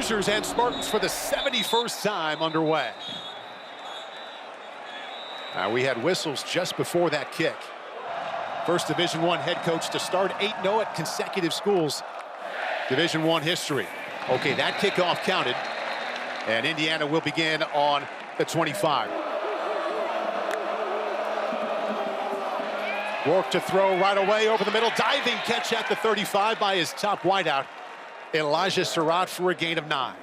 Hoosiers and Spartans for the 71st time underway. We had whistles just before that kick. First Division I head coach to start 8-0 at consecutive schools. Division I history. Okay, that kickoff counted. And Indiana will begin on the 25. Rourke to throw right away over the middle. Diving catch at the 35 by his top wideout, Elijah Surratt, for a gain of 9.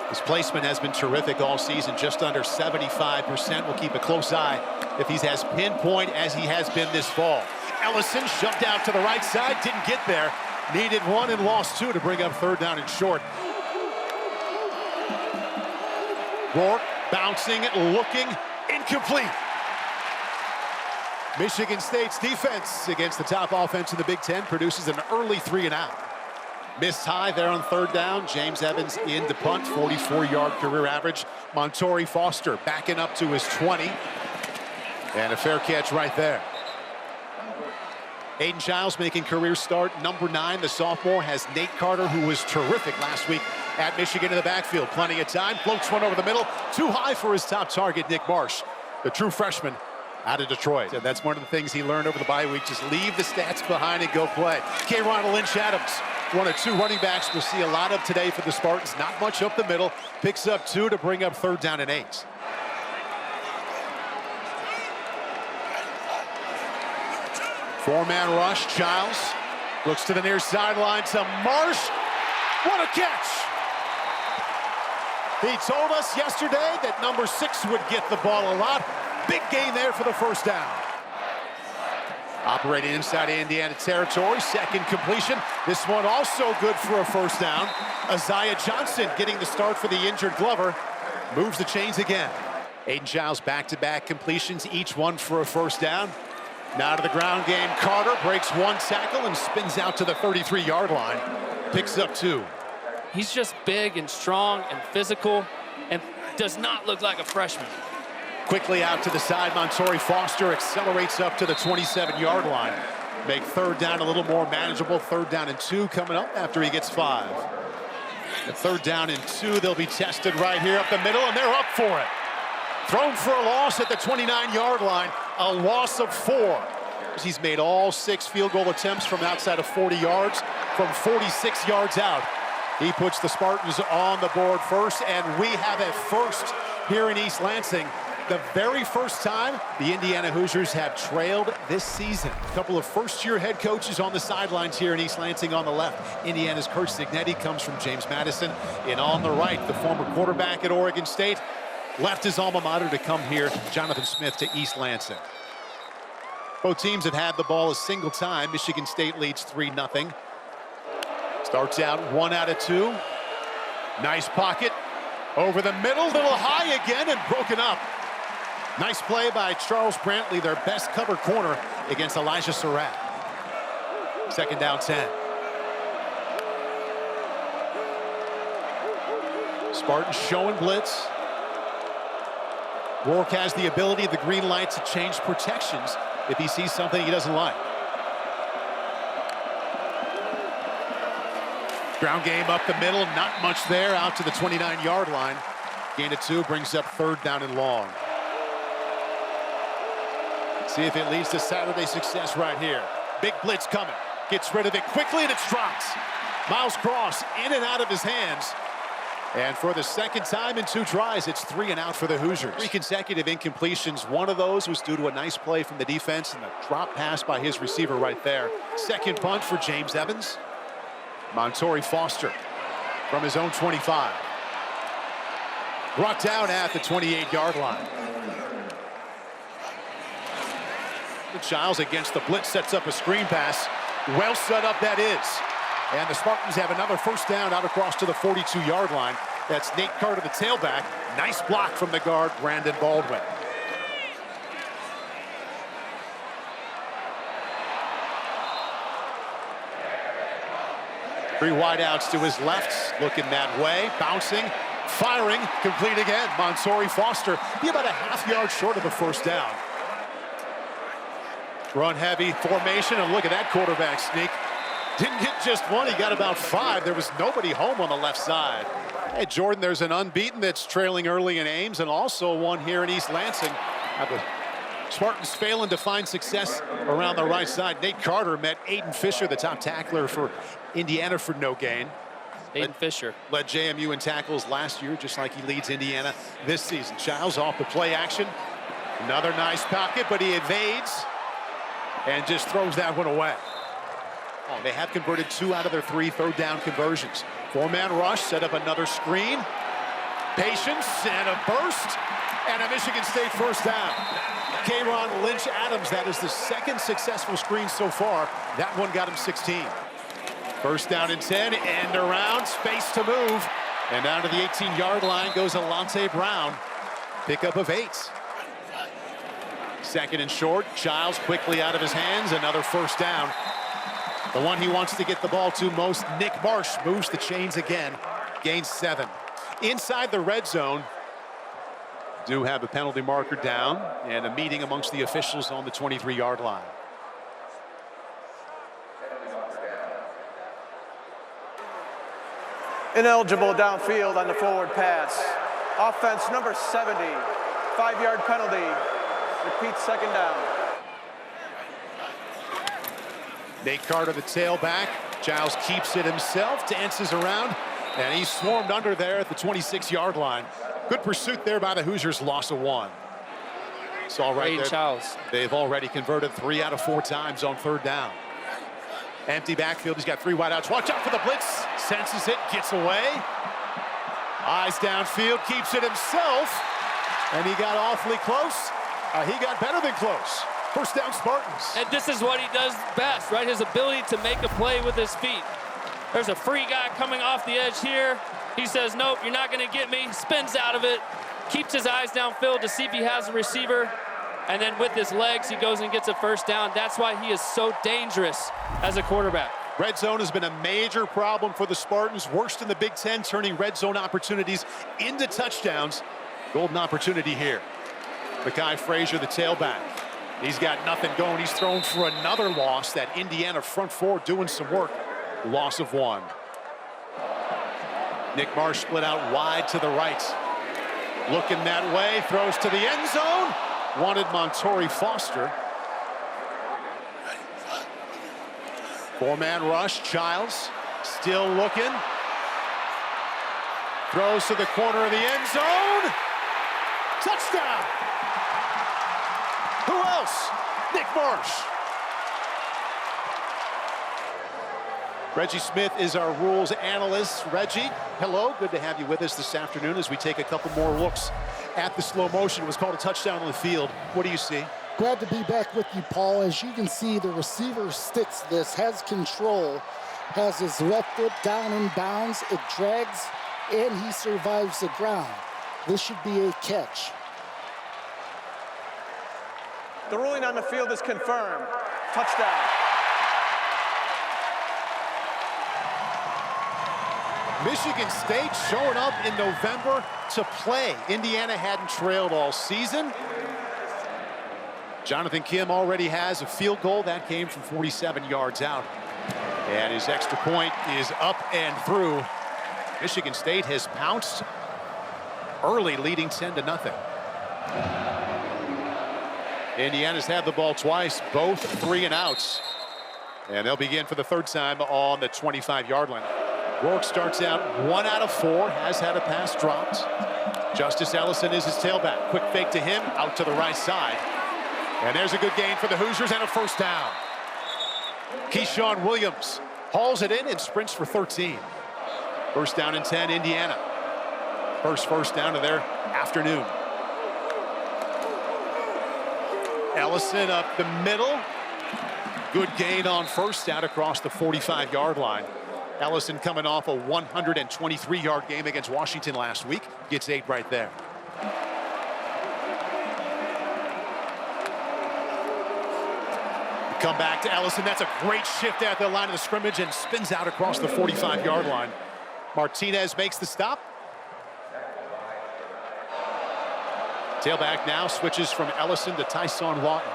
His placement has been terrific all season, just under 75%. We'll keep a close eye if he's as pinpoint as he has been this fall. Ellison shoved out to the right side, didn't get there. Needed 1 and lost 2 to bring up 3rd down and short. Rourke bouncing, looking, incomplete. Michigan State's defense against the top offense in the Big Ten produces an early 3-and-out. Missed high there on 3rd down. James Evans in to punt, 44-yard career average. Montori Foster backing up to his 20. And a fair catch right there. Aiden Childs making career start number 9. The sophomore has Nate Carter, who was terrific last week at Michigan, in the backfield. Plenty of time, floats one over the middle. Too high for his top target, Nick Marsh, the true freshman out of Detroit. And that's one of the things he learned over the bye week. Just leave the stats behind and go play. K. Ronald Lynch Adams, one of 2 running backs we'll see a lot of today for the Spartans. Not much up the middle. Picks up 2 to bring up 3rd down and 8. Four-man rush. Childs looks to the near sideline to Marsh. What a catch! He told us yesterday that number 6 would get the ball a lot. Big gain there for the 1st down. Operating inside Indiana territory, 2nd completion. This one also good for a 1st down. Isaiah Johnson getting the start for the injured Glover. Moves the chains again. Aiden Childs back-to-back completions, each one for a 1st down. Now to the ground game. Carter breaks 1 tackle and spins out to the 33-yard line. Picks up 2. He's just big and strong and physical and does not look like a freshman. Quickly out to the side, Montori Foster accelerates up to the 27-yard line. Make 3rd down a little more manageable. 3rd down and 2 coming up after he gets 5. The 3rd down and 2, they'll be tested right here up the middle, and they're up for it. Thrown for a loss at the 29-yard line, a loss of 4. He's made all 6 field goal attempts from outside of 40 yards, from 46 yards out. He puts the Spartans on the board first, and we have a first here in East Lansing. The very first time the Indiana Hoosiers have trailed this season. A couple of first-year head coaches on the sidelines here in East Lansing on the left. Indiana's Kurt Cignetti comes from James Madison. And on the right, the former quarterback at Oregon State. Left his alma mater to come here, Jonathan Smith, to East Lansing. Both teams have had the ball a single time. Michigan State leads 3-0. Starts out 1 out of 2. Nice pocket. Over the middle, little high again and broken up. Nice play by Charles Brantley, their best cover corner, against Elijah Surratt. 2nd down 10. Spartans showing blitz. Rourke has the ability, the green light, to change protections if he sees something he doesn't like. Ground game up the middle, not much there, out to the 29-yard line. Gain of 2 brings up 3rd down and long. See if it leads to Saturday success right here. Big blitz coming. Gets rid of it quickly, and it's dropped. Miles Cross in and out of his hands. And for the 2nd time in 2 tries, it's 3 and out for the Hoosiers. 3 consecutive incompletions. One of those was due to a nice play from the defense and a drop pass by his receiver right there. 2nd punt for James Evans. Montori Foster from his own 25. Brought down at the 28-yard line. Childs against the blitz, sets up a screen pass. Well set up that is. And the Spartans have another 1st down out across to the 42-yard line. That's Nate Carter, the tailback. Nice block from the guard, Brandon Baldwin. Three wideouts to his left, looking that way, bouncing, firing, complete again. Montori Foster be about a half-yard short of a 1st down. Run heavy formation, and look at that quarterback sneak. Didn't get just 1, he got about 5. There was nobody home on the left side. Hey, Jordan, there's an unbeaten that's trailing early in Ames and also one here in East Lansing. The Spartans failing to find success around the right side. Nate Carter met Aiden Fisher, the top tackler for Indiana, for no gain. Aiden Fisher led JMU in tackles last year, just like he leads Indiana this season. Childs off the play action. Another nice pocket, but he evades and just throws that one away. Oh, they have converted 2 out of their 3 third down conversions. 4-man rush, set up another screen. Patience and a burst, and a Michigan State first down. K'Ron Lynch-Adams, that is the 2nd successful screen so far. That one got him 16. First down and 10, end around, space to move. And down to the 18-yard line goes Alante Brown. Pickup of 8. 2nd and short, Childs quickly out of his hands, another first down. The one he wants to get the ball to most, Nick Marsh, moves the chains again, gains 7. Inside the red zone, do have a penalty marker down and a meeting amongst the officials on the 23-yard line. Ineligible downfield on the forward pass. Offense number 70, 5-yard penalty. Repeat, 2nd down. Nate Carter, the tailback. Giles keeps it himself, dances around, and he's swarmed under there at the 26-yard line. Good pursuit there by the Hoosiers, loss of 1. It's all right there. Childs. They've already converted 3 out of 4 times on 3rd down. Empty backfield, he's got 3 wideouts. Watch out for the blitz. Senses it, gets away. Eyes downfield, keeps it himself. And he got awfully close. He got better than close. First down, Spartans. And this is what he does best, right? His ability to make a play with his feet. There's a free guy coming off the edge here. He says, nope, you're not going to get me. Spins out of it. Keeps his eyes downfield to see if he has a receiver. And then with his legs, he goes and gets a first down. That's why he is so dangerous as a quarterback. Red zone has been a major problem for the Spartans. Worst in the Big Ten, turning red zone opportunities into touchdowns. Golden opportunity here. Mekhi Frazier, the tailback. He's got nothing going. He's thrown for another loss. That Indiana front 4 doing some work. Loss of 1. Nick Marsh split out wide to the right. Looking that way, throws to the end zone. Wanted Montori Foster. 4-man rush, Childs still looking. Throws to the corner of the end zone. Touchdown. Who else? Nick Marsh. Reggie Smith is our rules analyst. Reggie, hello. Good to have you with us this afternoon as we take a couple more looks at the slow motion. It was called a touchdown on the field. What do you see? Glad to be back with you, Paul. As you can see, the receiver sticks this, has control, has his left foot down in bounds. It drags, and he survives the ground. This should be a catch. The ruling on the field is confirmed. Touchdown. Michigan State showing up in November to play. Indiana hadn't trailed all season. Jonathan Kim already has a field goal. That came from 47 yards out. And his extra point is up and through. Michigan State has pounced early, leading 10-0. Indiana's had the ball twice, both 3 and outs. And they'll begin for the 3rd time on the 25-yard line. Rourke starts out 1 out of 4, has had a pass dropped. Justice Ellison is his tailback. Quick fake to him, out to the right side. And there's a good gain for the Hoosiers and a first down. Keyshawn Williams hauls it in and sprints for 13. First down and 10, Indiana. First down of their afternoon. Ellison up the middle. Good gain on first down across the 45-yard line. Ellison coming off a 123-yard game against Washington last week. Gets 8 right there. Come back to Ellison. That's a great shift at the line of the scrimmage and spins out across the 45-yard line. Martinez makes the stop. Tailback now switches from Ellison to Tyson Lawton.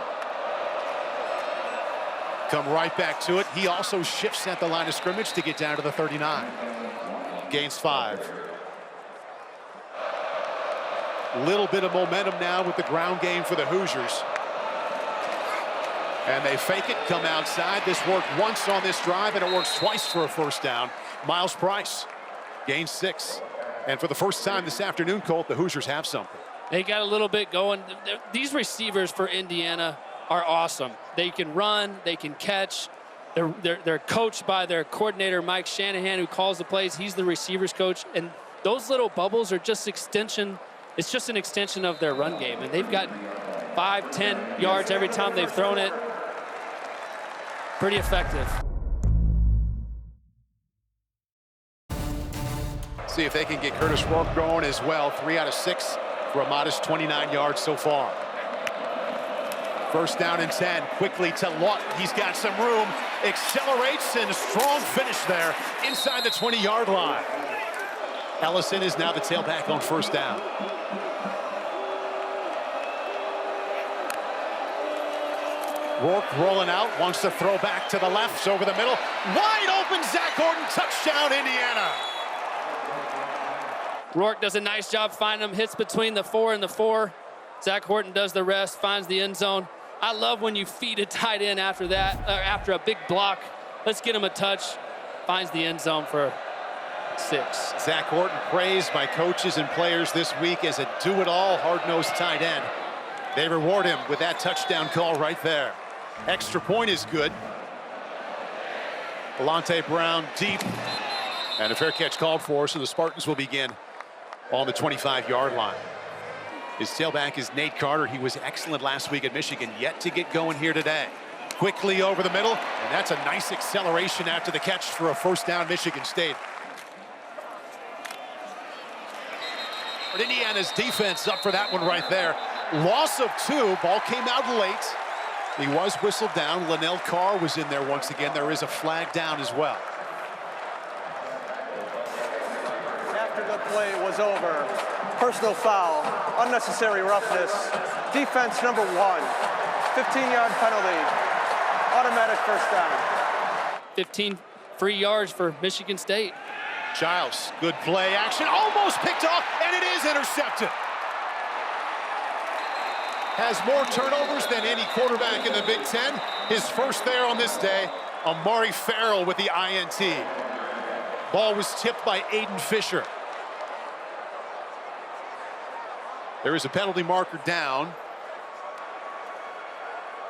Come right back to it. He also shifts at the line of scrimmage to get down to the 39. Gains 5. Little bit of momentum now with the ground game for the Hoosiers. And they fake it, come outside. This worked once on this drive, and it works twice for a first down. Miles Price gains 6. And for the first time this afternoon, Colt, the Hoosiers have something. They got a little bit going. These receivers for Indiana are awesome. They can run, they can catch. They're coached by their coordinator, Mike Shanahan, who calls the plays. He's the receivers coach. And those little bubbles are just extension. It's just an extension of their run game. And they've got 5, 10 yards every time they've thrown it. Pretty effective. See if they can get Kurtis Rourke going as well. 3 out of 6 for a modest 29 yards so far. First down and 10. Quickly to Lott. He's got some room. Accelerates, and a strong finish there inside the 20-yard line. Ellison is now the tailback on first down. Rourke rolling out, wants to throw back to the left, over the middle. Wide open, Zach Orton, touchdown, Indiana. Rourke does a nice job finding him, hits between the 4 and the 4. Zach Horton does the rest, finds the end zone. I love when you feed a tight end after that, after a big block. Let's get him a touch. Finds the end zone for 6. Zach Horton praised by coaches and players this week as a do-it-all, hard-nosed tight end. They reward him with that touchdown call right there. Extra point is good. Alante Brown deep. And a fair catch called for, so the Spartans will begin on the 25-yard line. His tailback is Nate Carter. He was excellent last week at Michigan, yet to get going here today. Quickly over the middle, and that's a nice acceleration after the catch for a first down, Michigan State. But Indiana's defense up for that one right there. Loss of 2, ball came out late. He was whistled down. Linnell Carr was in there once again. There is a flag down as well. After the play was over, personal foul, unnecessary roughness, defense number 1, 15-yard penalty, automatic first down. 15 free yards for Michigan State. Giles, good play action, almost picked off, and it is intercepted. Has more turnovers than any quarterback in the Big Ten. His first there on this day. Amari Farrell with the INT. Ball was tipped by Aiden Fisher. There is a penalty marker down.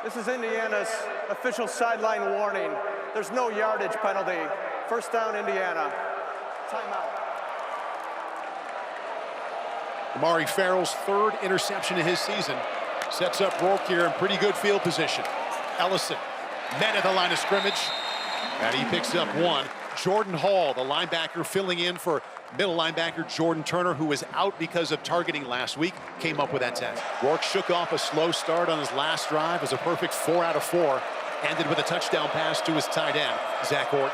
This is Indiana's official sideline warning. There's no yardage penalty. First down, Indiana. Timeout. Amari Farrell's 3rd interception of his season. Sets up Rourke here in pretty good field position. Ellison met at the line of scrimmage, and he picks up 1. Jordan Hall, the linebacker, filling in for middle linebacker Jordan Turner, who was out because of targeting last week, came up with that tackle. Rourke shook off a slow start on his last drive. It was a perfect 4 out of 4. Ended with a touchdown pass to his tight end, Zach Horton.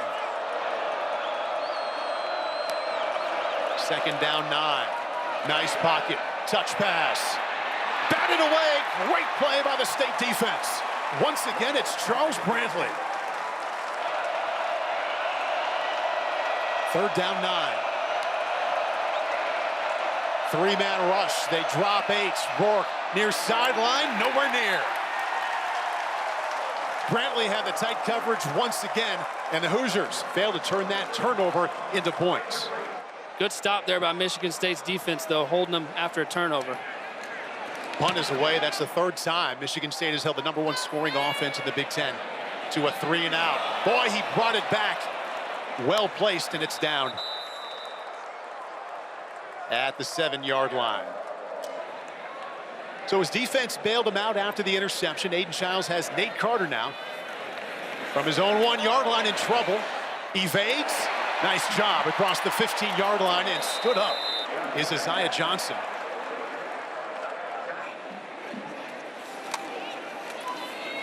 Second down 9. Nice pocket. Touch pass. Batted away. Great play by the state defense. Once again, it's Charles Brantley. Third down 9. 3-man rush. They drop 8. Rourke near sideline. Nowhere near. Brantley had the tight coverage once again, and the Hoosiers failed to turn that turnover into points. Good stop there by Michigan State's defense, though, holding them after a turnover. Punt is away. That's the 3rd time Michigan State has held the #1 scoring offense in the Big Ten to a 3-and-out. Boy, he brought it back. Well placed, and it's down at the 7-yard line. So his defense bailed him out after the interception. Aiden Childs has Nate Carter now from his own 1-yard line in trouble. Evades. Nice job across the 15-yard line, and stood up is Isaiah Johnson.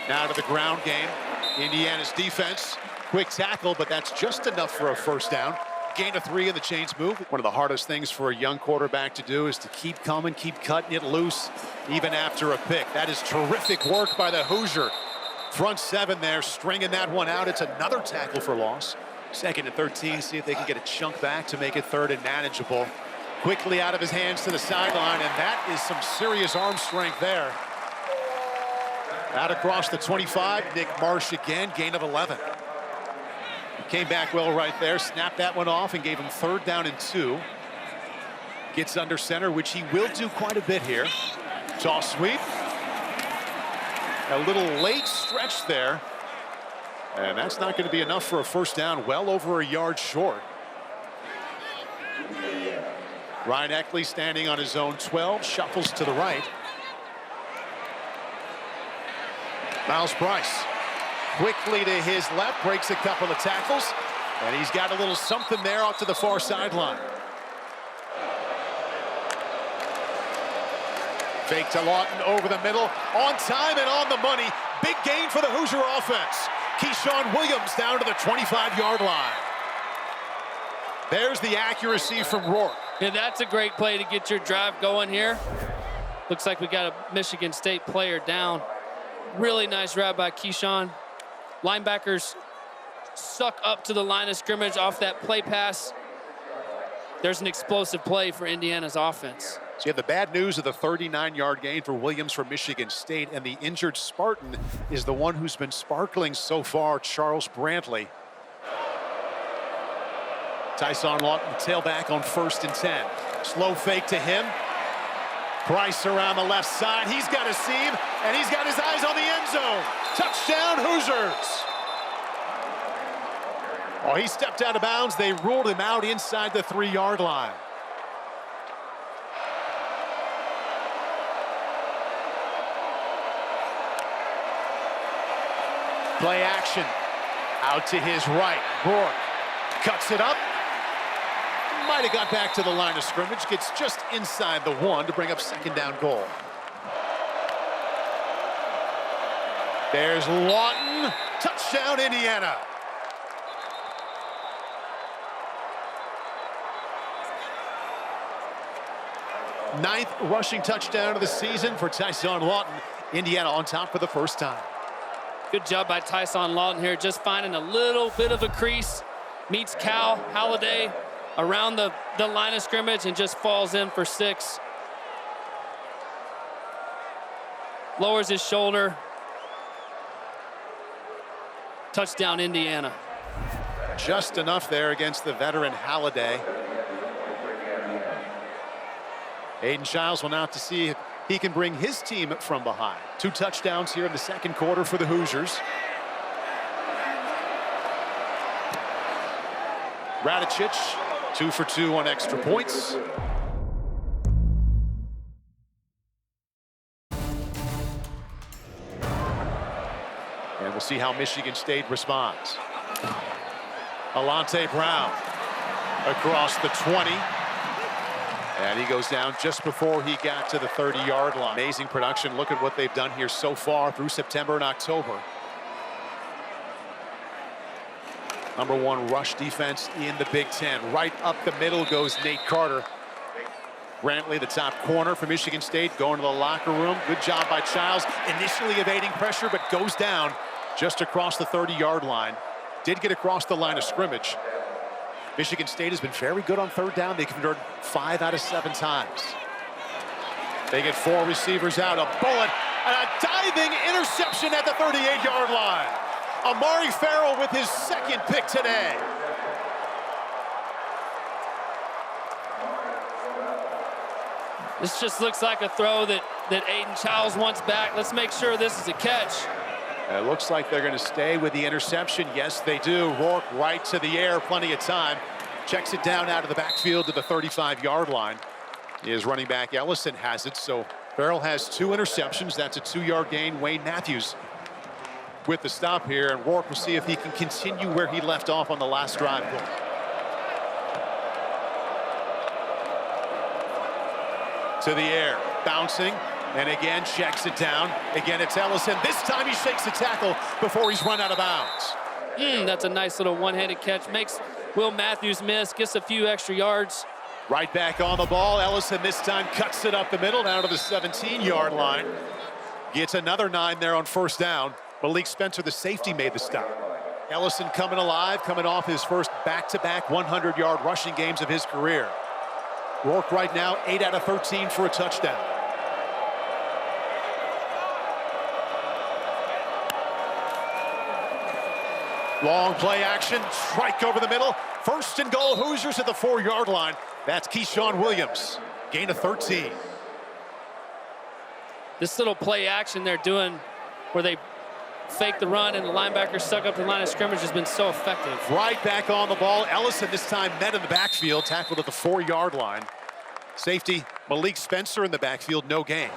Now to the ground game. Indiana's defense. Quick tackle, but that's just enough for a first down. Gain of 3 in the chains move. One of the hardest things for a young quarterback to do is to keep coming, keep cutting it loose, even after a pick. That is terrific work by the Hoosier. Front 7 there, stringing that one out. It's another tackle for loss. 2nd and 13, see if they can get a chunk back to make it 3rd and manageable Quickly out of his hands to the sideline, and that is some serious arm strength there. Out across the 25, Nick Marsh again, gain of 11. He came back well right there, snapped that one off and gave him 3rd down and 2. Gets under center, which he will do quite a bit here. Toss sweep. A little late stretch there. And that's not going to be enough for a 1st down, well over a yard short. Ryan Eckley standing on his own 12, shuffles to the right. Miles Price quickly to his left, breaks a couple of tackles, and he's got a little something there out to the far sideline. Fake to Lawton over the middle, on time and on the money. Big gain for the Hoosier offense. Keyshawn Williams down to the 25-yard line. There's the accuracy from Rourke. Yeah, that's a great play to get your drive going here. Looks like we got a Michigan State player down. Really nice route by Keyshawn. Linebackers suck up to the line of scrimmage off that play pass. There's an explosive play for Indiana's offense. So you have the bad news of the 39-yard gain for Williams from Michigan State, and the injured Spartan is the one who's been sparkling so far, Charles Brantley. Tyson Lawton, tailback on 1st and 10. Slow fake to him. Price around the left side. He's got a seam, and he's got his eyes on the end zone. Touchdown, Hoosiers. Oh, he stepped out of bounds. They ruled him out inside the 3-yard line. Play action. Out to his right. Rourke cuts it up. Might have got back to the line of scrimmage. Gets just inside the 1 to bring up 2nd down goal. There's Lawton. Touchdown, Indiana. Ninth rushing touchdown of the season for Tyson Lawton. Indiana on top for the 1st time. Good job by Tyson Lawton here, just finding a little bit of a crease. Meets Cal Halliday around the line of scrimmage and just falls in for 6. Lowers his shoulder. Touchdown, Indiana. Just enough there against the veteran Halliday. Aiden Childs will now have to see if he can bring his team from behind. 2 touchdowns here in the 2nd quarter for the Hoosiers. Radicic, 2 for 2 on extra points. And we'll see how Michigan State responds. Alante Brown across the 20. And he goes down just before he got to the 30-yard line. Amazing production. Look at what they've done here so far through September and October. Number 1 rush defense in the Big Ten. Right up the middle goes Nate Carter. Brantley, the top corner for Michigan State, going to the locker room. Good job by Childs. Initially evading pressure, but goes down just across the 30-yard line. Did get across the line of scrimmage. Michigan State has been very good on 3rd down. They converted 5 out of 7 times. They get 4 receivers out, a bullet, and a diving interception at the 38-yard line. Amari Farrell with his 2nd pick today. This just looks like a throw that Aiden Childs wants back. Let's make sure this is a catch. It looks like they're going to stay with the interception. Yes, they do. Rourke right to the air, plenty of time. Checks it down out of the backfield to the 35-yard line. His running back Ellison has it, so Farrell has 2 interceptions. That's a 2-yard gain. Wayne Matthews with the stop here, and Rourke will see if he can continue where he left off on the last drive. To the air, bouncing. And again, checks it down. Again, it's Ellison. This time he shakes the tackle before he's run out of bounds. That's a nice little one-handed catch. Makes Will Matthews miss, gets a few extra yards. Right back on the ball. Ellison this time cuts it up the middle down to the 17-yard line. Gets another 9 there on 1st down. Malik Spencer, the safety, made the stop. Ellison coming alive, coming off his first back-to-back 100-yard rushing games of his career. Rourke right now 8 out of 13 for a touchdown. Long play action, strike over the middle. First and goal, Hoosiers at the 4-yard line. That's Keyshawn Williams, gain of 13. This little play action they're doing where they fake the run and the linebacker stuck up the line of scrimmage has been so effective. Right back on the ball. Ellison this time met in the backfield, tackled at the 4-yard line. Safety Malik Spencer in the backfield, no gain.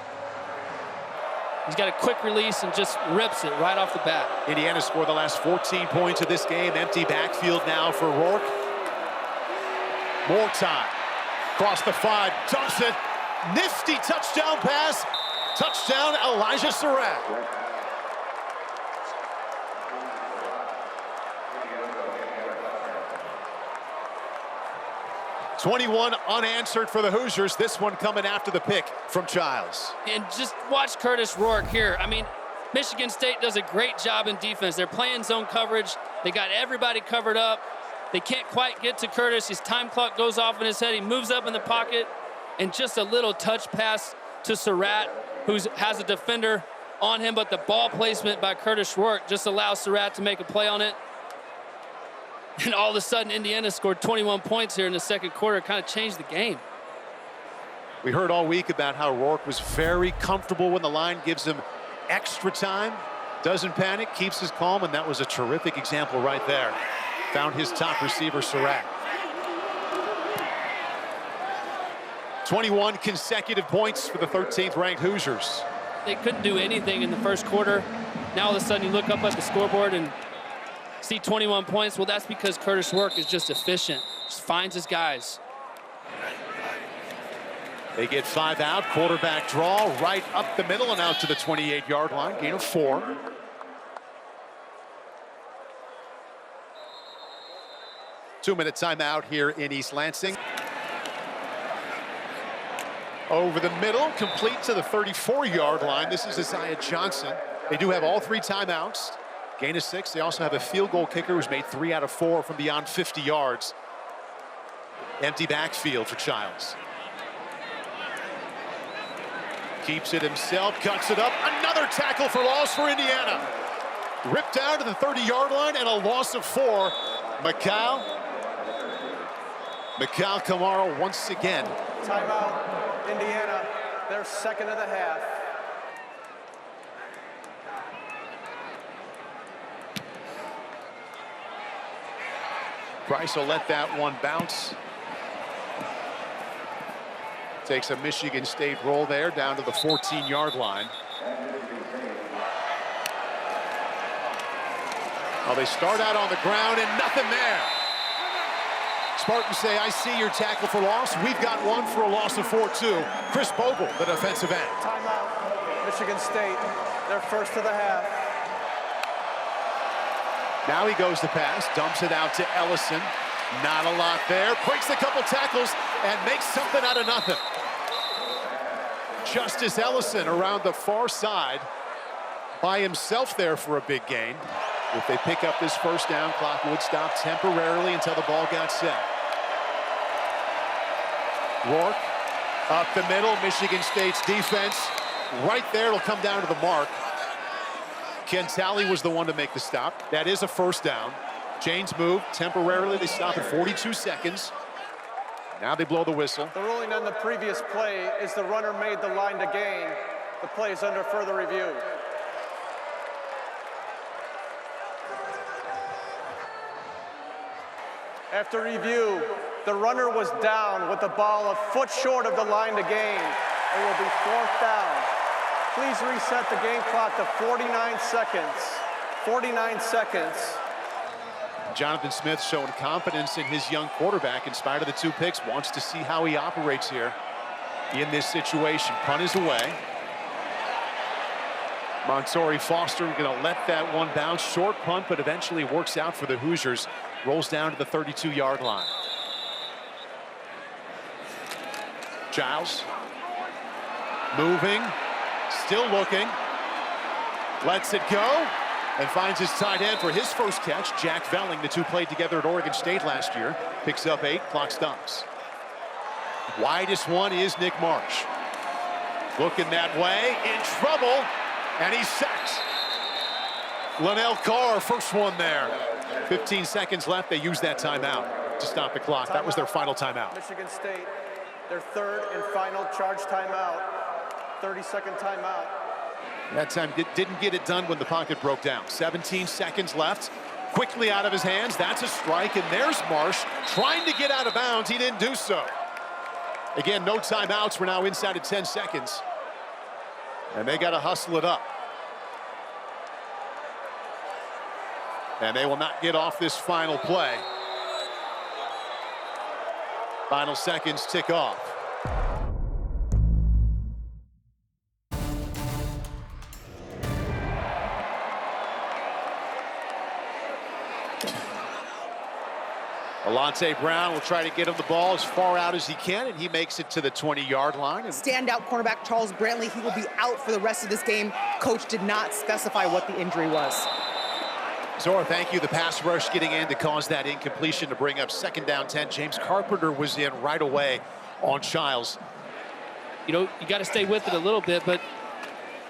He's got a quick release and just rips it right off the bat. Indiana scored the last 14 points of this game. Empty backfield now for Rourke. More time. Across the 5, dumps it. Nifty touchdown pass. Touchdown, Elijah Surratt. 21 unanswered for the Hoosiers. This one coming after the pick from Childs. And just watch Kurtis Rourke here. I mean, Michigan State does a great job in defense. They're playing zone coverage. They got everybody covered up. They can't quite get to Kurtis. His time clock goes off in his head. He moves up in the pocket, and just a little touch pass to Surratt, who has a defender on him, but the ball placement by Kurtis Rourke just allows Surratt to make a play on it. And all of a sudden, Indiana scored 21 points here in the second quarter. Kind of changed the game. We heard all week about how Rourke was very comfortable when the line gives him extra time. Doesn't panic, keeps his calm, and that was a terrific example right there. Found his top receiver, Surratt. 21 consecutive points for the 13th-ranked Hoosiers. They couldn't do anything in the first quarter. Now all of a sudden you look up at the scoreboard and see 21 points. Well, that's because Kurtis Rourke is just efficient. Just finds his guys. They get 5 out. Quarterback draw right up the middle and out to the 28-yard line. Gain of 4. Two-minute timeout here in East Lansing. Over the middle, complete to the 34-yard line. This is Isaiah Johnson. They do have all 3 timeouts. Gain of 6. They also have a field goal kicker who's made 3 out of 4 from beyond 50 yards. Empty backfield for Childs. Keeps it himself, cuts it up. Another tackle for loss for Indiana. Ripped down to the 30-yard line and a loss of 4. Mikal Kamara once again. Timeout, Indiana. Their second of the half. Price will let that one bounce. Takes a Michigan State roll there down to the 14-yard line. Well, they start out on the ground and nothing there. Spartans say, I see your tackle for loss. We've got one for a loss of 4 too. Chris Bogle, the defensive end. Timeout, Michigan State. Their first of the half. Now he goes to pass, dumps it out to Ellison. Not a lot there. Breaks a couple tackles and makes something out of nothing. Justice Ellison around the far side by himself there for a big gain. If they pick up this first down, clock would stop temporarily until the ball got set. Rourke up the middle. Michigan State's defense right there. It'll come down to the mark. Ken Talley was the one to make the stop. That is a first down. Chains move temporarily. They stop at 42 seconds. Now they blow the whistle. The ruling on the previous play is the runner made the line to gain. The play is under further review. After review, the runner was down with the ball a foot short of the line to gain. It will be 4th down. Please reset the game clock to 49 seconds. 49 seconds. Jonathan Smith showing confidence in his young quarterback in spite of the 2 picks. Wants to see how he operates here in this situation. Punt is away. Montori Foster going to let that one bounce. Short punt, but eventually works out for the Hoosiers. Rolls down to the 32-yard line. Giles moving, still looking, lets it go, and finds his tight end for his first catch. Jack Velling, the 2 played together at Oregon State last year, picks up 8, clock stops. Widest one is Nick Marsh. Looking that way, in trouble, and he's sacked. Linnell Carr, first one there. 15 seconds left. They used that timeout to stop the clock. That was their final timeout. Michigan State, their third and final charge timeout. 30-second timeout. That time didn't get it done when the pocket broke down. 17 seconds left. Quickly out of his hands. That's a strike, and there's Marsh trying to get out of bounds. He didn't do so. Again, no timeouts. We're now inside of 10 seconds. And they got to hustle it up. And they will not get off this final play. Final seconds tick off. Alante Brown will try to get him the ball as far out as he can, and he makes it to the 20-yard line. Standout cornerback Charles Brantley, he will be out for the rest of this game. Coach did not specify what the injury was. Zora, thank you. The pass rush getting in to cause that incompletion to bring up 2nd down 10. James Carpenter was in right away on Childs. You know, you got to stay with it a little bit, but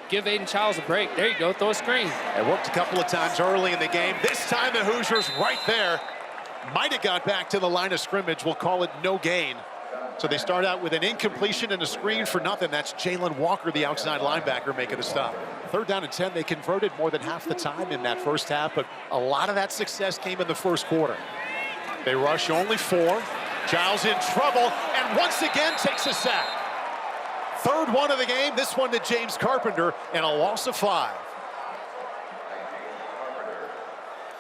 give Aiden Childs a break. There you go, throw a screen. It worked a couple of times early in the game. This time the Hoosiers right there. Might have got back to the line of scrimmage. We'll call it no gain. So they start out with an incompletion and a screen for nothing. That's Jalen Walker, the outside linebacker, making the stop. 3rd down and 10. They converted more than half the time in that first half, but a lot of that success came in the first quarter. They rush only 4. Giles in trouble, and once again takes a sack. 3rd one of the game. This one to James Carpenter, and a loss of 5.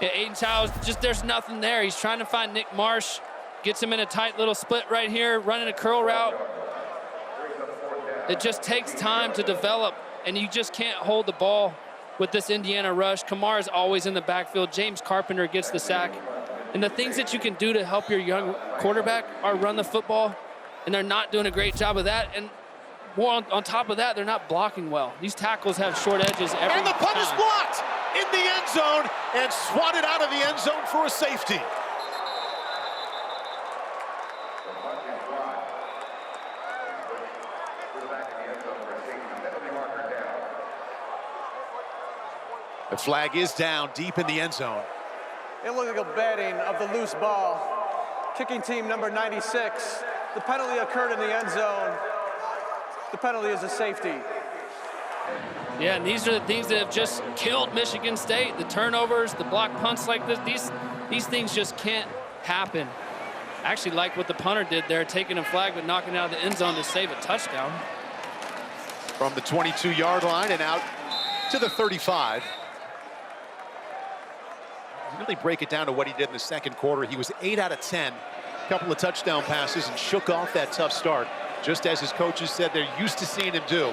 Yeah, Aiden Childs, just there's nothing there. He's trying to find Nick Marsh. Gets him in a tight little split right here, running a curl route. It just takes time to develop, and you just can't hold the ball with this Indiana rush. Kamar is always in the backfield. James Carpenter gets the sack. And the things that you can do to help your young quarterback are run the football, and they're not doing a great job of that. And more on top of that, they're not blocking well. These tackles have short edges every time. And the punt is blocked in the end zone and swatted out of the end zone for a safety. The flag is down deep in the end zone. Illegal batting of the loose ball. Kicking team number 96. The penalty occurred in the end zone. The penalty is a safety. Yeah, and these are the things that have just killed Michigan State. The turnovers, the block punts like this, these things just can't happen. I actually like what the punter did there, taking a flag but knocking it out of the end zone to save a touchdown. From the 22-yard line and out to the 35. Really break it down to what he did in the second quarter. He was 8 out of 10. A couple of touchdown passes and shook off that tough start. Just as his coaches said they're used to seeing him do.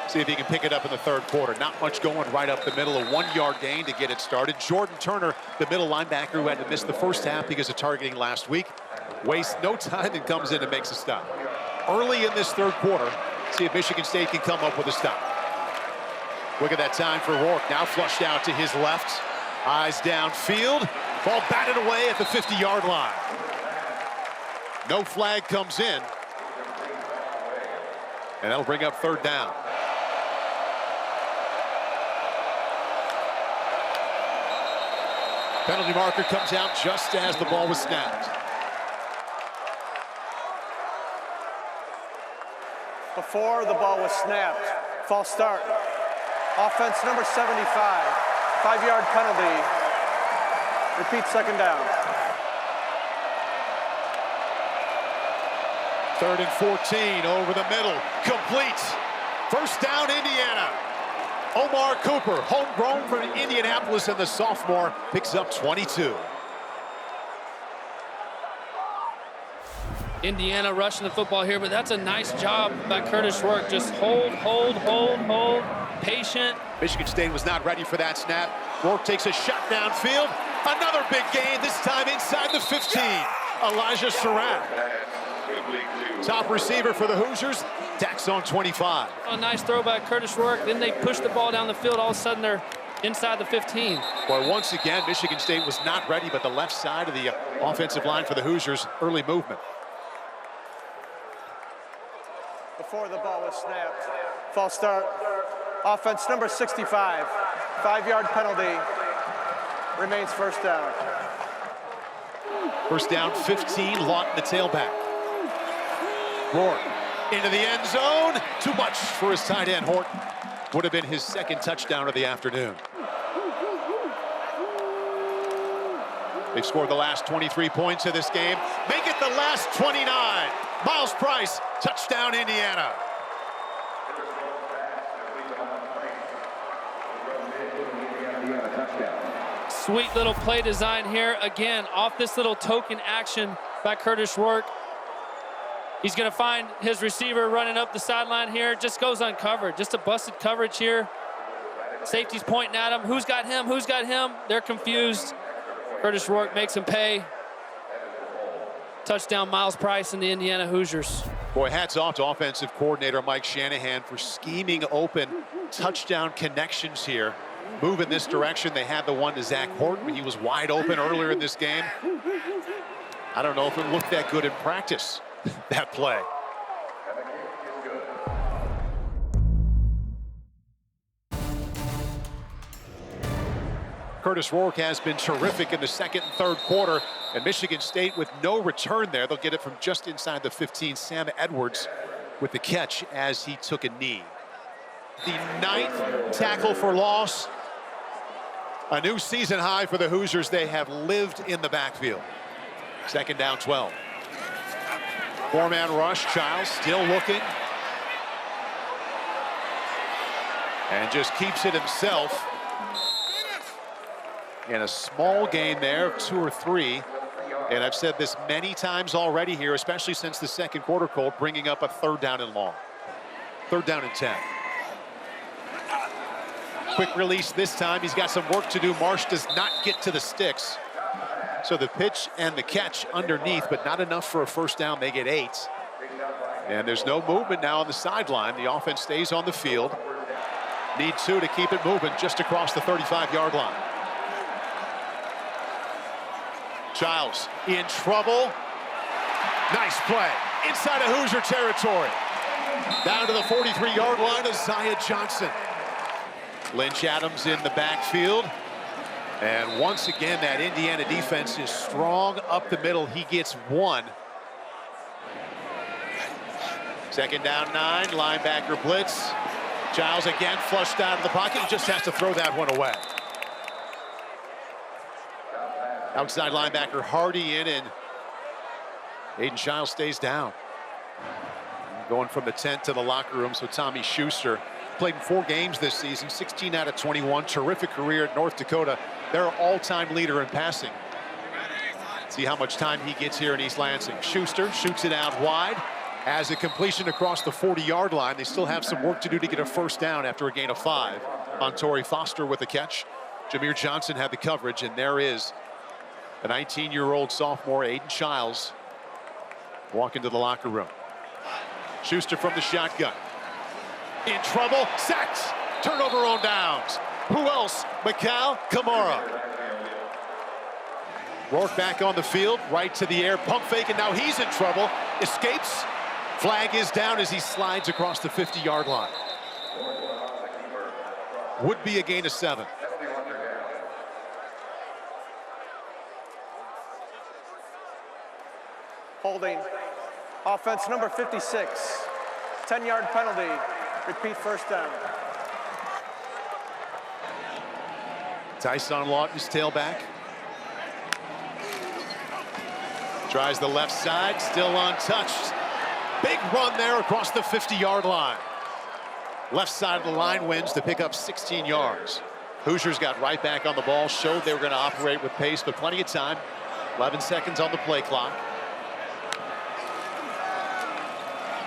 See if he can pick it up in the third quarter. Not much going right up the middle. A 1-yard gain to get it started. Jordan Turner, the middle linebacker who had to miss the first half because of targeting last week, wastes no time and comes in and makes a stop. Early in this third quarter, see if Michigan State can come up with a stop. Look at that time for Rourke. Now flushed out to his left. Eyes downfield. Ball batted away at the 50-yard line. No flag comes in. And that'll bring up 3rd down. Penalty marker comes out just as the ball was snapped. Before the ball was snapped, false start. Offense number 75, 5-yard penalty. Repeat 2nd down. 3rd and 14 over the middle, complete. 1st down, Indiana. Omar Cooper, homegrown from Indianapolis, and the sophomore picks up 22. Indiana rushing the football here, but that's a nice job by Kurtis Rourke. Just hold, patient. Michigan State was not ready for that snap. Rourke takes a shot downfield. Another big gain, this time inside the 15. Elijah Surratt. Top receiver for the Hoosiers, tacks on 25. A nice throw by Kurtis Rourke. Then they push the ball down the field. All of a sudden, they're inside the 15. Boy, once again, Michigan State was not ready, but the left side of the offensive line for the Hoosiers, early movement. before the ball was snapped. False start. Offense number 65. 5-yard penalty. Remains first down. First down, 15, Lawton the tailback. Rourke into the end zone. Too much for his tight end, Horton. Would have been his second touchdown of the afternoon. They've scored the last 23 points of this game. Make it the last 29. Miles Price, touchdown Indiana. Sweet little play design here. Again, off this little token action by Kurtis Rourke. He's going to find his receiver running up the sideline here. Just goes uncovered. Just a busted coverage here. Safety's pointing at him. Who's got him? Who's got him? They're confused. Kurtis Rourke makes him pay. Touchdown, Miles Price and the Indiana Hoosiers. Boy, hats off to offensive coordinator Mike Shanahan for scheming open touchdown connections here. Move in this direction. They had the one to Zach Horton. He was wide open earlier in this game. I don't know if it looked that good in practice, that play. Kurtis Rourke has been terrific in the second and third quarter, and Michigan State with no return there. They'll get it from just inside the 15. Sam Edwards with the catch as he took a knee. The 9th tackle for loss. A new season high for the Hoosiers. They have lived in the backfield. Second down, 12. 4-man rush. Childs still looking. And just keeps it himself. In a small gain there of 2 or 3. And I've said this many times already here, especially since the second quarter, Colt, bringing up a 3rd down and long. 3rd down and 10. Quick release this time. He's got some work to do. Marsh does not get to the sticks. So the pitch and the catch underneath, but not enough for a first down. They get 8. And there's no movement now on the sideline. The offense stays on the field. Need 2 to keep it moving just across the 35-yard line. Childs in trouble. Nice play inside of Hoosier territory. Down to the 43-yard line of Zaya Johnson. Lynch Adams in the backfield. And once again, that Indiana defense is strong up the middle. He gets 1. Second down 9, linebacker blitz. Childs again flushed out of the pocket. He just has to throw that one away. Outside linebacker Hardy in, and Aiden Childs stays down. Going from the tent to the locker room, so Tommy Schuster played in 4 games this season, 16 out of 21. Terrific career at North Dakota. Their all-time leader in passing. See how much time he gets here in East Lansing. Schuster shoots it out wide. As a completion across the 40-yard line, they still have some work to do to get a first down after a gain of 5. Montori Foster with a catch. Jameer Johnson had the coverage, and there is the 19-year-old sophomore, Aiden Childs, walking to the locker room. Schuster from the shotgun. In trouble, sacked, turnover on downs. Who else? McCall, Kamara. Rourke back on the field, right to the air, pump fake, and now he's in trouble. Escapes, flag is down as he slides across the 50-yard line. Would be a gain of 7. Holding. Offense number 56. 10-yard penalty. Repeat first down. Tyson Lawton's tailback. Tries the left side, still untouched. Big run there across the 50-yard line. Left side of the line wins to pick up 16 yards. Hoosiers got right back on the ball, showed they were going to operate with pace, but plenty of time. 11 seconds on the play clock.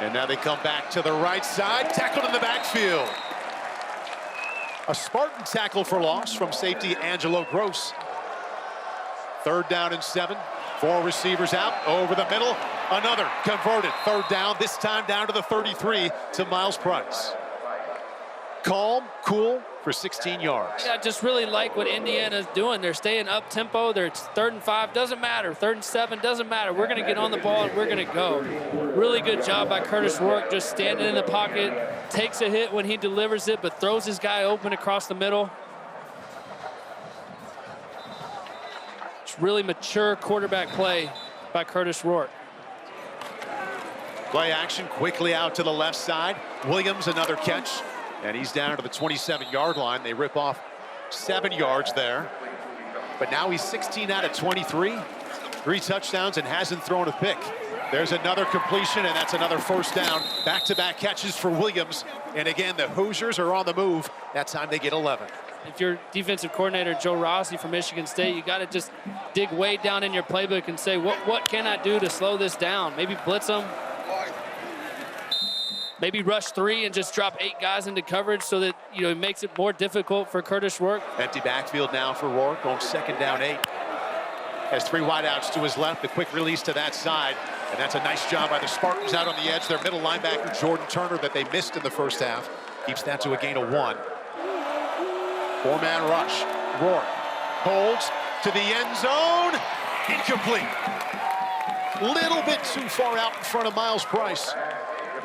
And now they come back to the right side, tackled in the backfield. A Spartan tackle for loss from safety Angelo Gross. 3rd down and 7. 4 receivers out, over the middle. Another converted 3rd down, this time down to the 33 to Miles Price. calm, cool for 16 yards. Yeah, I just really like what Indiana's doing. They're staying up tempo. They're 3rd and 5, doesn't matter. 3rd and 7, doesn't matter. We're going to get on the ball and we're going to go. Really good job by Kurtis Rourke, just standing in the pocket, takes a hit when he delivers it, but throws his guy open across the middle. It's really mature quarterback play by Kurtis Rourke. Play action quickly out to the left side. Williams, another catch. And he's down to the 27-yard line. They rip off 7 yards there. But now he's 16 out of 23. 3 touchdowns and hasn't thrown a pick. There's another completion, and that's another first down. Back-to-back catches for Williams. And again, the Hoosiers are on the move. That time they get 11. If you're defensive coordinator Joe Rossi from Michigan State, you got to just dig way down in your playbook and say, what can I do to slow this down? Maybe blitz them. Maybe rush 3 and just drop 8 guys into coverage so that, it makes it more difficult for Kurtis Rourke. Empty backfield now for Rourke on 2nd down 8. Has 3 wideouts to his left, the quick release to that side. And that's a nice job by the Spartans out on the edge. Their middle linebacker, Jordan Turner, that they missed in the first half, keeps that to a gain of 1. 4-man rush. Rourke holds to the end zone. Incomplete. Little bit too far out in front of Miles Price.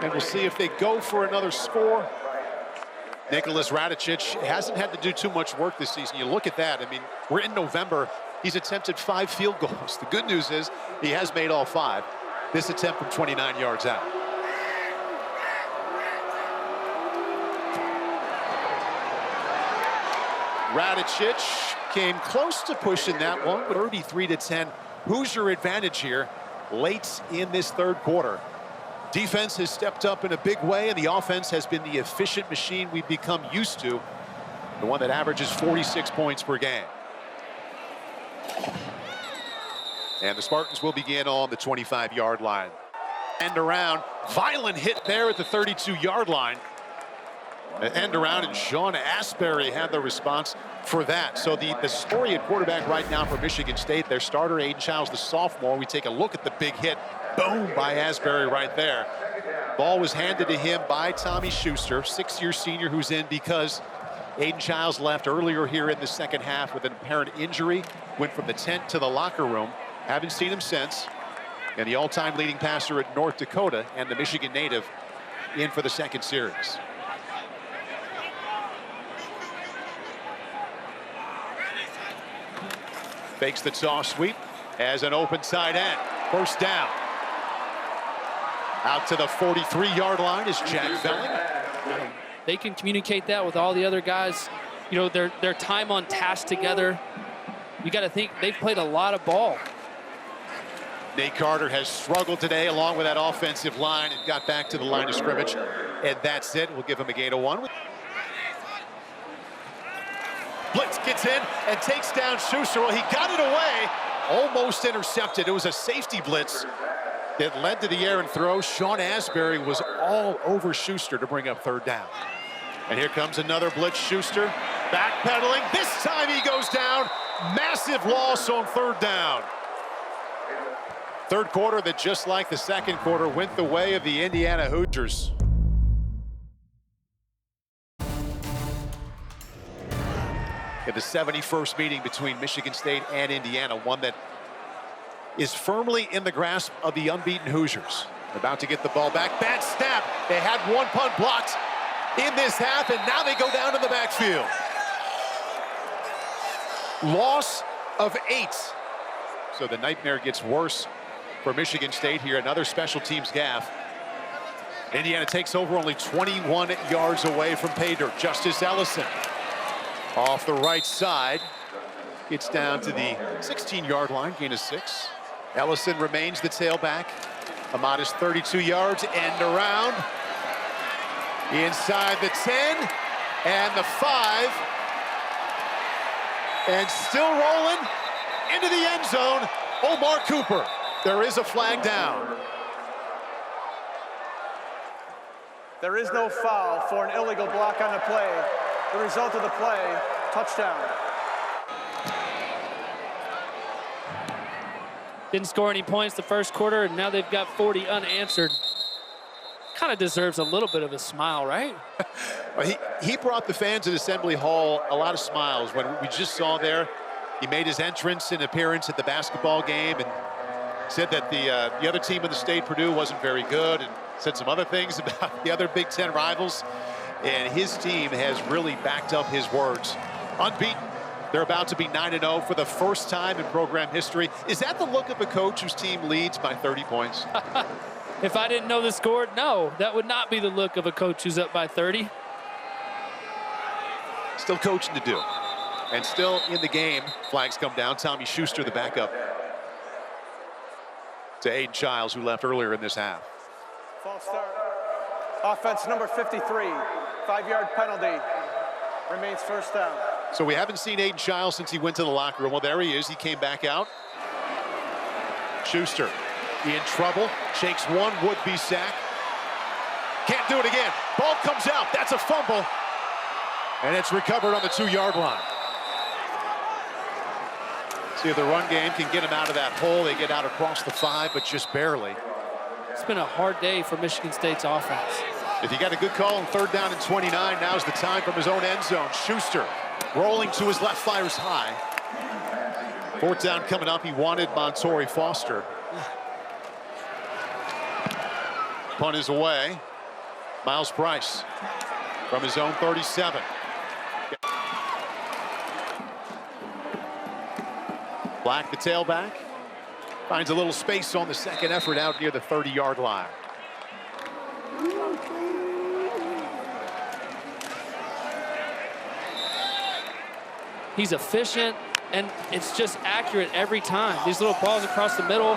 And we'll see if they go for another score. Nicholas Radicic hasn't had to do too much work this season. You look at that. I mean, we're in November. He's attempted 5 field goals. The good news is he has made all 5. This attempt from 29 yards out. Radicic came close to pushing that one, but 33-10. Hoosier advantage here late in this 3rd quarter. Defense has stepped up in a big way, and the offense has been the efficient machine we've become used to, the one that averages 46 points per game. And the Spartans will begin on the 25-yard line. End around, violent hit there at the 32-yard line. An end around, and Sean Asbury had the response for that. So the story at quarterback right now for Michigan State, their starter, Aiden Childs, the sophomore. We take a look at the big hit. Boom, by Asbury right there. Ball was handed to him by Tommy Schuster, 6-year senior who's in because Aiden Childs left earlier here in the second half with an apparent injury. Went from the tent to the locker room. Haven't seen him since. And the all-time leading passer at North Dakota and the Michigan native in for the 2nd series. Fakes the toss sweep as an open tight end. First down. Out to the 43-yard line is Jack Velling. They can communicate that with all the other guys. Their time on task together. You got to think they've played a lot of ball. Nate Carter has struggled today along with that offensive line and got back to the line of scrimmage. And that's it. We'll give him a gain of 1. Blitz gets in and takes down Schuster. Well, he got it away. Almost intercepted. It was a safety blitz that led to the errant throw. Sean Asbury was all over Schuster to bring up 3rd down. And here comes another blitz. Schuster backpedaling. This time he goes down. Massive loss on 3rd down. 3rd quarter that, just like the 2nd quarter, went the way of the Indiana Hoosiers. In the 71st meeting between Michigan State and Indiana, one that is firmly in the grasp of the unbeaten Hoosiers. About to get the ball back. Bad snap. They had 1 punt blocked in this half, and now they go down to the backfield. Loss of 8. So the nightmare gets worse for Michigan State here. Another special teams gaffe. Indiana takes over only 21 yards away from pay dirt. Justice Ellison off the right side. Gets down to the 16-yard line, gain of 6. Ellison remains the tailback. A modest 32 yards, end around. Inside the 10 and the 5. And still rolling into the end zone, Omar Cooper. There is a flag down. There is no foul for an illegal block on the play. The result of the play, touchdown. Didn't score any points the first quarter, and now they've got 40 unanswered. kind of deserves a little bit of a smile, right? Well, he brought the fans at Assembly Hall a lot of smiles. When we just saw there, he made his entrance and appearance at the basketball game and said that the other team in the state, Purdue, wasn't very good, and said some other things about the other Big Ten rivals. And his team has really backed up his words. Unbeaten. They're about to be 9-0 for the first time in program history. Is that the look of a coach whose team leads by 30 points? If I didn't know the score, no, that would not be the look of a coach who's up by 30. Still coaching to do. And still in the game. Flags come down. Tommy Schuster, the backup, to Aiden Childs, who left earlier in this half. False start. Offense number 53. 5-yard penalty. Remains first down. So we haven't seen Aiden Childs since he went to the locker room. Well, there he is. He came back out. Schuster in trouble. Shakes one would-be sack. Can't do it again. Ball comes out. That's a fumble. And it's recovered on the 2-yard line. See if the run game can get them out of that hole. They get out across the 5, but just barely. It's been a hard day for Michigan State's offense. If you got a good call on 3rd down and 29, now's the time from his own end zone. Schuster rolling to his left, fires high. 4th down coming up. He wanted Montori Foster. Punt is away. Miles Price from his own 37. Black, the tailback, finds a little space on the second effort out near the 30-yard line. He's efficient, and it's just accurate every time. These little balls across the middle,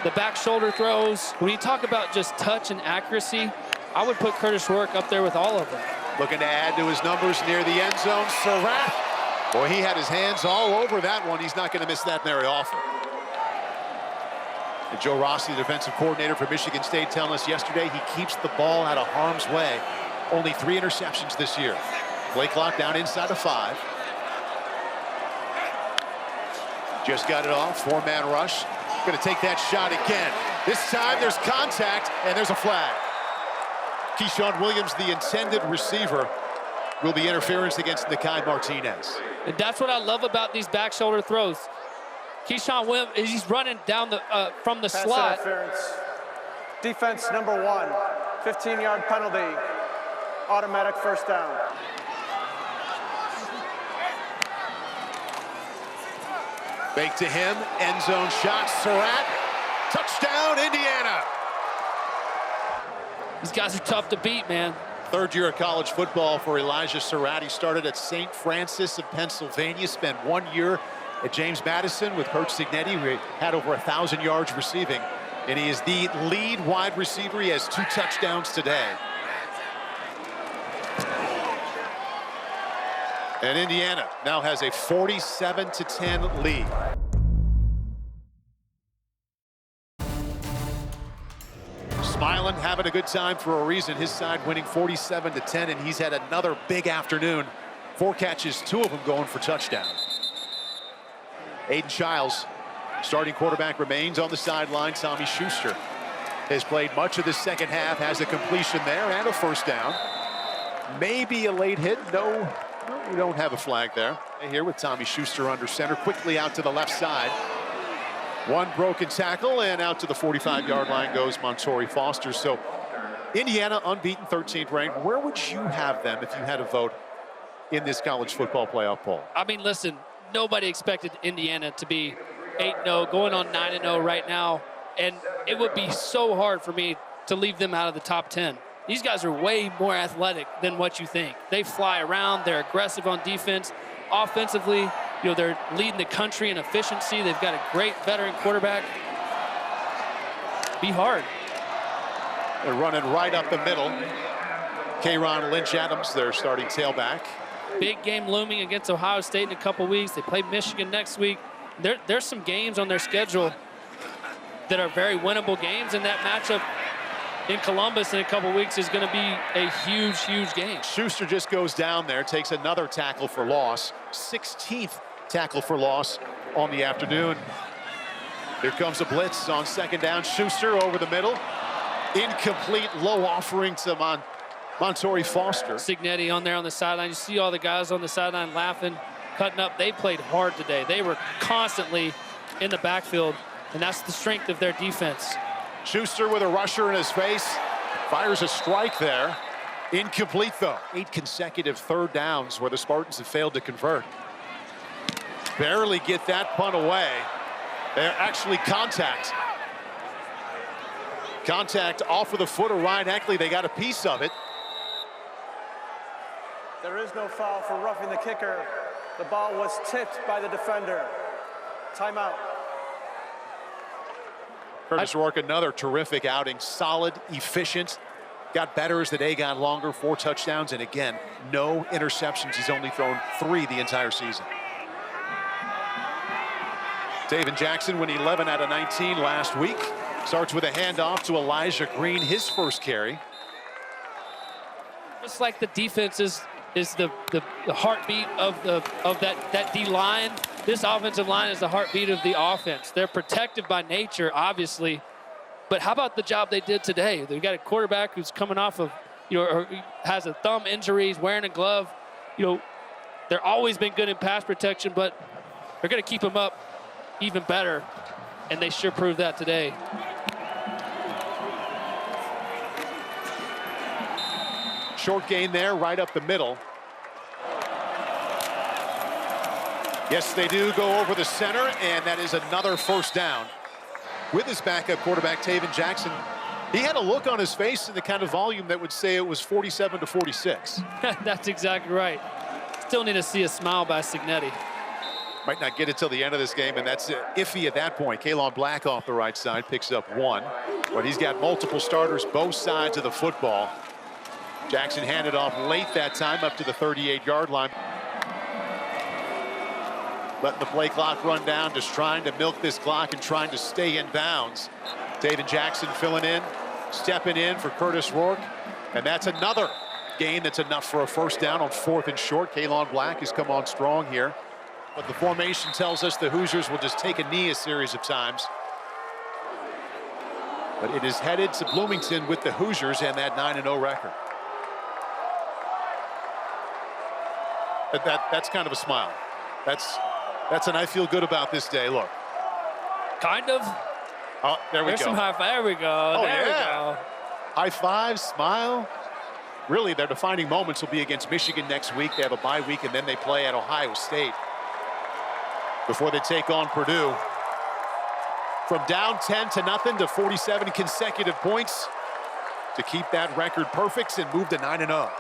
the back shoulder throws. When you talk about just touch and accuracy, I would put Kurtis Rourke up there with all of them. Looking to add to his numbers near the end zone. Surratt. Boy, he had his hands all over that one. He's not going to miss that very often. And Joe Rossi, the defensive coordinator for Michigan State, telling us yesterday he keeps the ball out of harm's way. Only 3 interceptions this year. Play clock down inside of 5. Just got it off. 4-man rush. Going to take that shot again. This time there's contact and there's a flag. Keyshawn Williams, the intended receiver, will be interference against Nakai Martinez. And that's what I love about these back shoulder throws. Keyshawn Williams, he's running down the from the Pass slot. interference. Defense number 1. 15-yard penalty. Automatic first down. Fake to him, end zone shot, Surratt, touchdown, Indiana. These guys are tough to beat, man. 3rd year of college football for Elijah Surratt. He started at St. Francis of Pennsylvania, spent 1 year at James Madison with Coach Signetti, who had over 1,000 yards receiving. And he is the lead wide receiver. He has 2 touchdowns today. And Indiana now has a 47-10 lead. Smiling, having a good time for a reason. His side winning 47-10, and he's had another big afternoon. 4 catches, 2 of them going for touchdown. Aiden Childs, starting quarterback, remains on the sideline. Tommy Schuster has played much of the second half, has a completion there and a first down. Maybe a late hit. No, we don't have a flag there. Here with Tommy Schuster under center, quickly out to the left side. 1 broken tackle, and out to the 45-yard line goes Montori Foster. So Indiana unbeaten, 13th ranked. Where would you have them if you had a vote in this college football playoff poll? I mean, listen, nobody expected Indiana to be 8-0, going on 9-0 right now. And it would be so hard for me to leave them out of the top 10. These guys are way more athletic than what you think. They fly around, they're aggressive on defense. Offensively, you know, they're leading the country in efficiency. They've got a great veteran quarterback. Be hard. They're running right up the middle. K'Ron Lynch-Adams, their starting tailback. Big game looming against Ohio State in a couple weeks. They play Michigan next week. There's some games on their schedule that are very winnable games, and that matchup in Columbus in a couple weeks is going to be a huge, huge game. Schuster just goes down there, takes another tackle for loss. 16th tackle for loss on the afternoon. Here comes a blitz on second down. Schuster over the middle. Incomplete, low offering to Montori Foster. Signetti on there on the sideline. You see all the guys on the sideline laughing, cutting up. They played hard today. They were constantly in the backfield, and that's the strength of their defense. Schuster with a rusher in his face. Fires a strike there. Incomplete, though. 8 consecutive third downs where the Spartans have failed to convert. Barely get that punt away. They're actually contact. Contact off of the foot of Ryan Eckley. They got a piece of it. There is no foul for roughing the kicker. The ball was tipped by the defender. Timeout. Kurtis Rourke, another terrific outing. Solid, efficient. Got better as the day got longer. 4 touchdowns, and again, no interceptions. He's only thrown 3 the entire season. Taven Jackson went 11 out of 19 last week. Starts with a handoff to Elijah Green, his first carry. Just like the defense is the heartbeat of that D line. This offensive line is the heartbeat of the offense. They're protective by nature, obviously. But how about the job they did today? They've got a quarterback who's coming off of, or has a thumb injury, he's wearing a glove. They're always been good in pass protection, but they're going to keep him up even better, and they sure proved that today. Short gain there, right up the middle. Yes, they do go over the center, and that is another first down. With his backup quarterback, Taven Jackson, he had a look on his face in the kind of volume that would say it was 47-46. That's exactly right. Still need to see a smile by Signetti. Might not get it till the end of this game, and that's iffy at that point. Kalon Black off the right side picks up 1, but he's got multiple starters both sides of the football. Jackson handed off late that time up to the 38-yard line. Letting the play clock run down, just trying to milk this clock and trying to stay in bounds. Taven Jackson filling in, stepping in for Kurtis Rourke, and that's another gain that's enough for a first down on 4th and short. Kalon Black has come on strong here, but the formation tells us the Hoosiers will just take a knee a series of times. But it is headed to Bloomington with the Hoosiers and that 9-0 record. That's kind of a smile. That's an I feel good about this day look. Kind of. Oh, there we There's go. some high five. There we go. Oh, there yeah. we go. High five, smile. Really, their defining moments will be against Michigan next week. They have a bye week, and then they play at Ohio State before they take on Purdue. From down 10-0 to 47 consecutive points to keep that record perfect and move to 9-0.